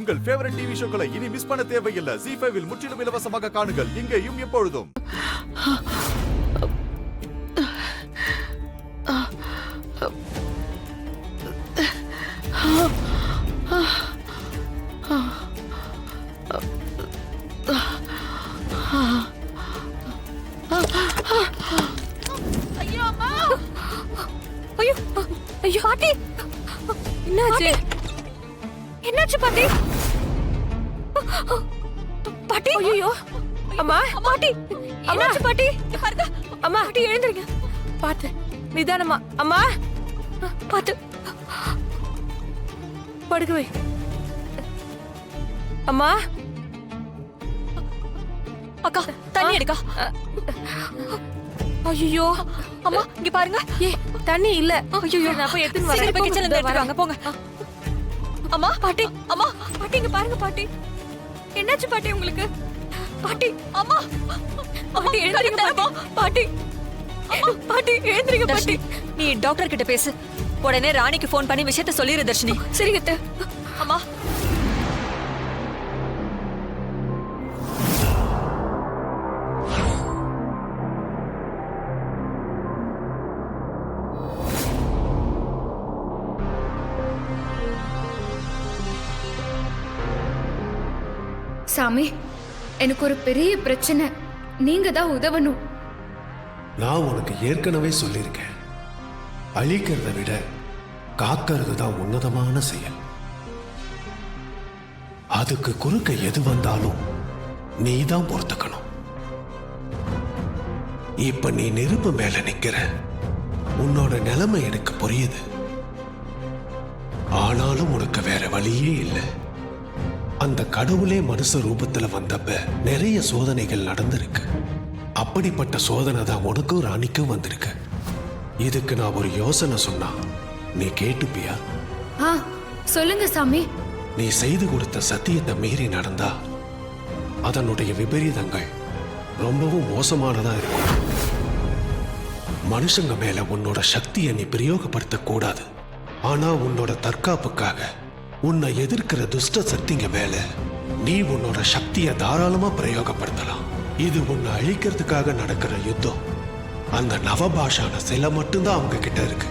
உங்கள் favourite TV ஷோக்களை இனி miss பண்ண தேவையில்லை. ZEE5 இல் முற்றிலும் இலவசமாக காணுங்கள், இங்கேயும் எப்பொழுதும். ஐயோ அம்மா! ஐயோ ஐயோ பாட்டி, என்னாச்சு? என்னாச்சு பாட்டி? பாட்டி, ஐயோ அம்மா, பாட்டி என்னாச்சு பாட்டி? பாருங்க அம்மா, பாட்டி எழுந்திருங்க. பாத்து நிதானமா அம்மா, பாத்து படுக்க வை அம்மா. அக்கா தண்ணி எடுக்கா. ஐயோ அம்மா இங்க பாருங்க. ஏ தண்ணி இல்ல. ஐயோ நான் போய் எடுத்துட்டு வரேன். போய் கிச்சன்ல இருந்து எடுத்து வாங்க போங்க. அம்மா பாட்டி, அம்மா பாட்டி இங்க பாருங்க பாட்டி. என்னாச்சு பாட்டி உங்களுக்கு? பாட்டி அம்மா, பாட்டி எழுந்திருங்க பாட்டி. பாட்டி எழுந்திருங்க பாட்டி. நீ டாக்டர் கிட்ட பேசு. உடனே ராணிக்கு ஃபோன் பண்ணி விஷயத்தை சொல்லிரு தர்ஷினி. சரிங்க அத்தை. அம்மா சாமி, எனக்கு ஒரு பெரிய பிரச்சனை, நீங்க தான் உதவணும். நான் உனக்கு ஏற்கனவே சொல்லியிருக்கேன், அழிக்கிறத விட காக்கிறது தான் உன்னதமான செயல். அதுக்கு குறுக்க எது வந்தாலும் நீ தான் பொறுத்துக்கணும். இப்ப நீ நெருப்பு மேல நிக்கிற, உன்னோட நிலைமை எனக்கு புரியுது. ஆனாலும் உனக்கு வேற வழியே இல்லை. அந்த கடவுளே மனுஷ ரூபத்துல வந்தப்ப நிறைய சோதனைகள் நடந்திருக்கு. அப்படிப்பட்ட சோதனை தான் உனக்கும் ராணிக்கும் வந்திருக்கு. இதுக்கு நான் ஒரு யோசனை சொன்னா நீ கேட்டுப்பியா? சொல்லுங்க சாமி. நீ செய்து கொடுத்த சத்தியத்தை மீறி நடந்தா அதனுடைய விபரீதங்கள் ரொம்பவும் மோசமானதா இருக்கும். மனுஷங்க மேல உன்னோட சக்தியை நீ பிரயோகப்படுத்த கூடாது. ஆனா உன்னோட தற்காப்புக்காக உன்னை எதிர்க்கிற துஷ்ட சக்திங்க மேல நீ உன்னோட சக்தியை தாராளமா பிரயோகப்படுத்தலாம். இது உன்னை அழிக்கிறதுக்காக நடக்கிற யுத்தம். அந்த நவபாஷான சிலை மட்டும்தான் அவங்க கிட்ட இருக்கு.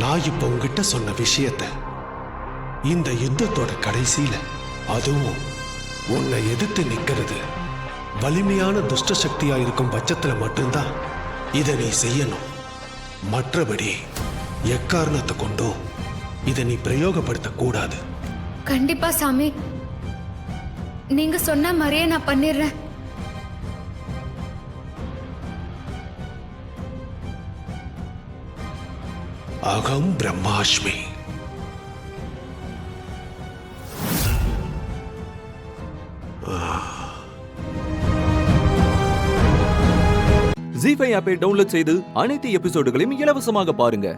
நான் இப்ப உங்ககிட்ட சொன்ன விஷயத்தை இந்த யுத்தத்தோட கடைசியில, அதுவும் உன்னை எதிர்த்து நிக்கிறது வலிமையான துஷ்ட சக்தியா இருக்கும் பட்சத்துல மட்டும்தான் இதை நீ செய்யணும். மற்றபடி எக்காரணத்தை கொண்டோ இதை நீ பிரயோகப்படுத்த கூடாது. கண்டிப்பா சாமி, நீங்க சொன்ன மாதிரியே நான் பண்ணிடுறேன். அகம் பிரம்மாஸ்மி. ZEE5 ஆப்பை டவுன்லோட் செய்து அனைத்து எபிசோடுகளையும் இலவசமாக பாருங்க.